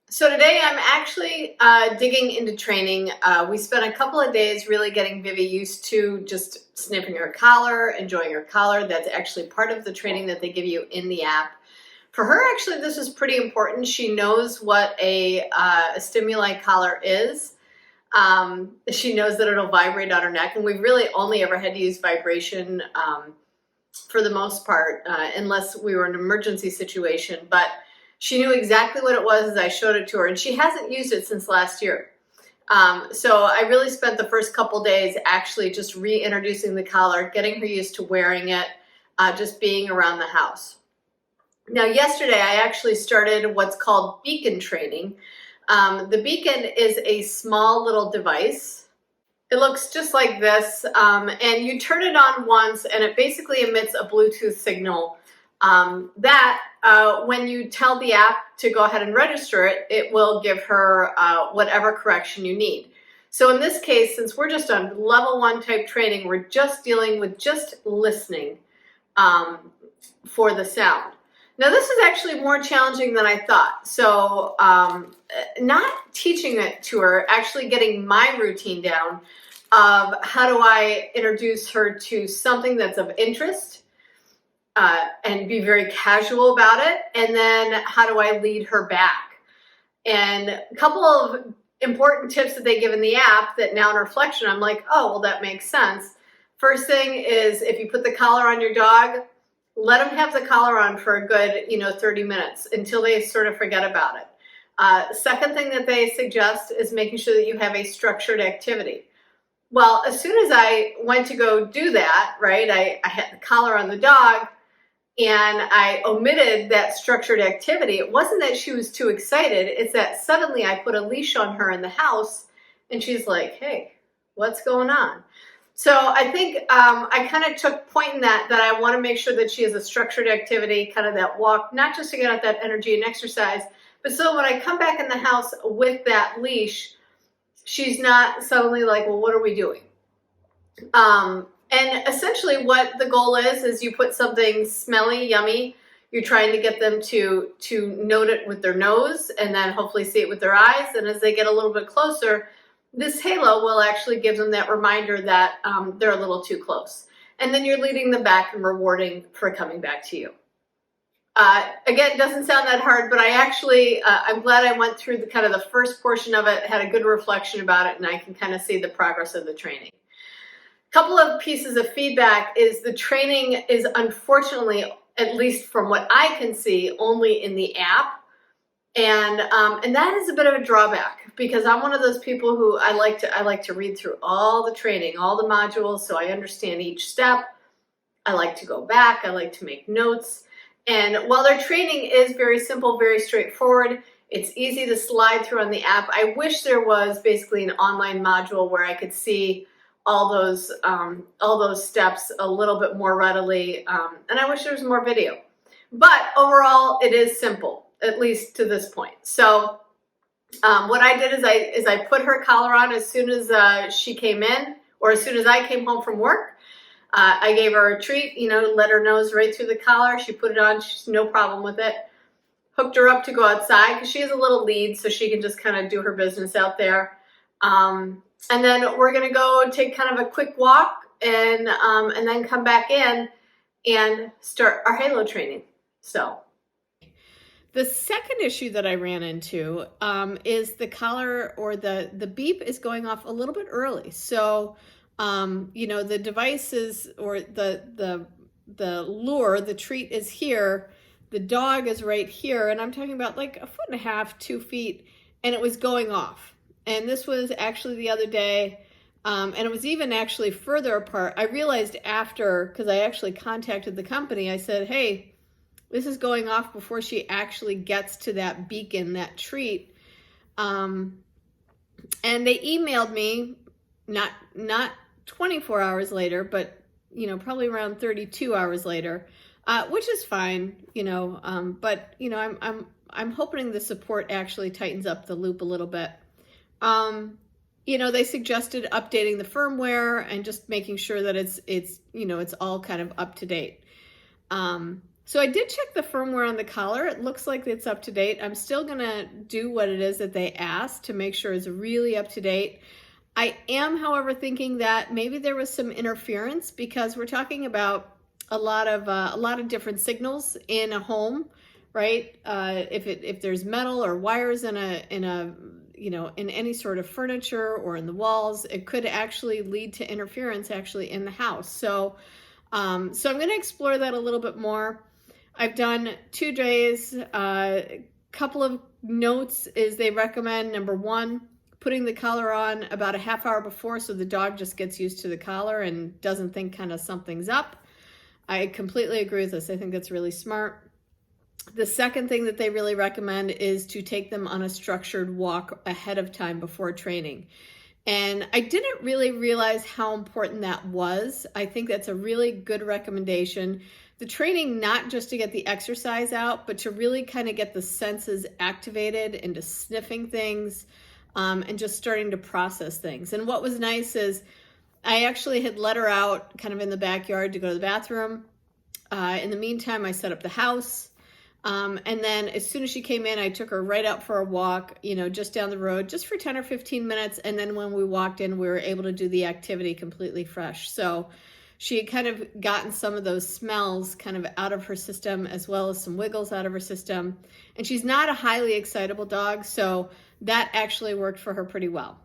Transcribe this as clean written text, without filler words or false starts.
So today I'm actually digging into training. We spent a couple of days really getting Vivi used to just sniffing her collar, enjoying her collar. That's actually part of the training that they give you in the app. For her, actually, this is pretty important. She knows what a stimuli collar is. She knows that it'll vibrate on her neck, and we've really only ever had to use vibration for the most part, unless we were in an emergency situation. But she knew exactly what it was as I showed it to her, and she hasn't used it since last year. So I really spent the first couple days actually just reintroducing the collar, getting her used to wearing it, just being around the house. Now, yesterday I actually started what's called beacon training. The beacon is a small little device. It looks just like this, and you turn it on once and it basically emits a Bluetooth signal that when you tell the app to go ahead and register it, it will give her whatever correction you need. So in this case, since we're just on level 1 type training, we're just dealing with just listening for the sound. Now this is actually more challenging than I thought. So not teaching it to her, actually getting my routine down of how do I introduce her to something that's of interest and be very casual about it, and then how do I lead her back. And a couple of important tips that they give in the app that now in reflection I'm like, oh, well, that makes sense. First thing is, if you put the collar on your dog, let them have the collar on for a good 30 minutes until they sort of forget about it. Second thing that they suggest is making sure that you have a structured activity. Well, as soon as I went to go do that, right, I had the collar on the dog and I omitted that structured activity. It wasn't that she was too excited. It's that suddenly I put a leash on her in the house and she's like, hey, what's going on? So I think I kind of took point in that I want to make sure that she has a structured activity, kind of that walk, not just to get out that energy and exercise, but so when I come back in the house with that leash, she's not suddenly like, well, what are we doing? And essentially what the goal is you put something smelly, yummy, you're trying to get them to note it with their nose and then hopefully see it with their eyes. And as they get a little bit closer, this halo will actually give them that reminder that they're a little too close. And then you're leading them back and rewarding for coming back to you. Again, it doesn't sound that hard, but I actually, I'm glad I went through the kind of the first portion of it, had a good reflection about it, and I can kind of see the progress of the training. A couple of pieces of feedback is the training is unfortunately, at least from what I can see, only in the app. And that is a bit of a drawback because I'm one of those people who I like to read through all the training, all the modules, so I understand each step. I like to go back. I like to make notes. And while their training is very simple, very straightforward, it's easy to slide through on the app. I wish there was basically an online module where I could see all those steps a little bit more readily, and I wish there was more video. But overall, it is simple, at least to this point. So what I did is I put her collar on as soon as she came in, or as soon as I came home from work. I gave her a treat, let her nose right through the collar. She put it on, she's no problem with it. Hooked her up to go outside because she has a little lead, so she can just kind of do her business out there. And then we're gonna go take kind of a quick walk and then come back in and start our halo training. So the second issue that I ran into is the collar or the beep is going off a little bit early. So the devices or the lure, the treat is here, the dog is right here, and I'm talking about like 1.5 feet, 2 feet, and it was going off. And this was actually the other day, and it was even actually further apart. I realized after, because I actually contacted the company, I said, hey, this is going off before she actually gets to that beacon, that treat. And they emailed me, not 24 hours later, but probably around 32 hours later, which is fine, but I'm hoping the support actually tightens up the loop a little bit. They suggested updating the firmware and just making sure that it's all kind of up to date. So I did check the firmware on the collar. It looks like it's up to date. I'm still gonna do what it is that they asked to make sure it's really up to date. I am, however, thinking that maybe there was some interference because we're talking about a lot of different signals in a home, right? If there's metal or wires in a in any sort of furniture or in the walls, it could actually lead to interference actually in the house. So I'm going to explore that a little bit more. I've done 2 days. A couple of notes is they recommend, number one, putting the collar on about a half hour before so the dog just gets used to the collar and doesn't think kind of something's up. I completely agree with this. I think that's really smart. The second thing that they really recommend is to take them on a structured walk ahead of time before training. And I didn't really realize how important that was. I think that's a really good recommendation. The training, not just to get the exercise out, but to really kind of get the senses activated into sniffing things and just starting to process things. And what was nice is I actually had let her out kind of in the backyard to go to the bathroom. In the meantime, I set up the house. And then as soon as she came in, I took her right out for a walk, just down the road, just for 10 or 15 minutes. And then when we walked in, we were able to do the activity completely fresh. So she had kind of gotten some of those smells kind of out of her system, as well as some wiggles out of her system. And she's not a highly excitable dog, so that actually worked for her pretty well.